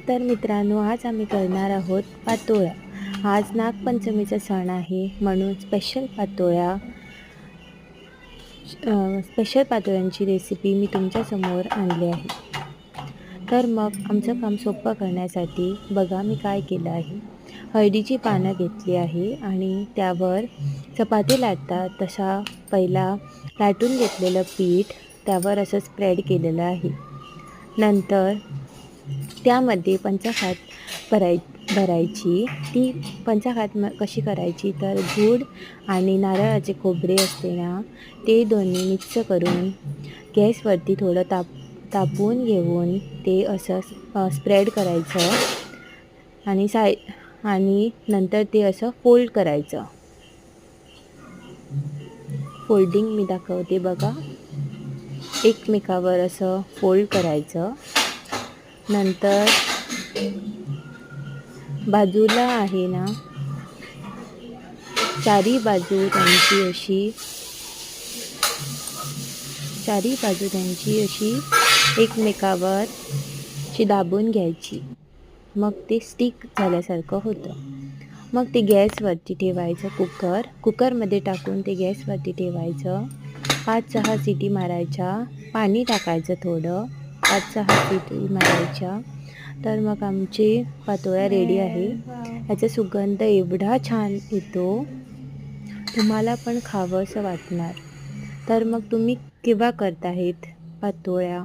तर मित्रांनो, आज आम्ही करणार आहोत पातोळ्या। आज नागपंचमीचा सण आहे, म्हणून स्पेशल पातोळ्यांची रेसिपी मी तुमच्यासमोर आणली आहे। तर मग आमचं काम सोपं करण्यासाठी बघा मी काय केलं आहे। हळदीची पानं घेतली आहे आणि त्यावर चपाती लाटतात तसा पहिला लाटून घेतलेलं पीठ त्यावर असं स्प्रेड केलेलं आहे। नंतर त्यामध्ये पंचाखात भरायची। ती पंचाखात कशी करायची तर गूळ आणि नारळाचे खोबरे असते ना, ते दोन्ही मिक्स करून गॅसवरती थोडं तापवून घेऊन ते असं स्प्रेड करायचं आणि नंतर ते असं फोल्ड करायचं। फोल्डिंग मी दाखवते बघा, एकमेकावर असं फोल्ड करायचं। नंतर बाजूला आहे ना, चारी बाजू त्यांची अशी एकमेकावर अशी दाबून घ्यायची। मग ते स्टिक झाल्यासारखं होतं। मग ते गॅसवरती ठेवायचं, कुकरमध्ये टाकून ते गॅसवरती ठेवायचं। 5-6 शिटी मारायच्या, पाणी टाकायचं थोडं, 5-6 शिटी मारायच्या। तर मग आमची पातोळ्या रेडी आहे। याचा सुगंध एवढा छान येतो, तुम्हाला पण खावंसं वाटणार। तर मग तुम्ही केव्हा करताहेत पातोळ्या?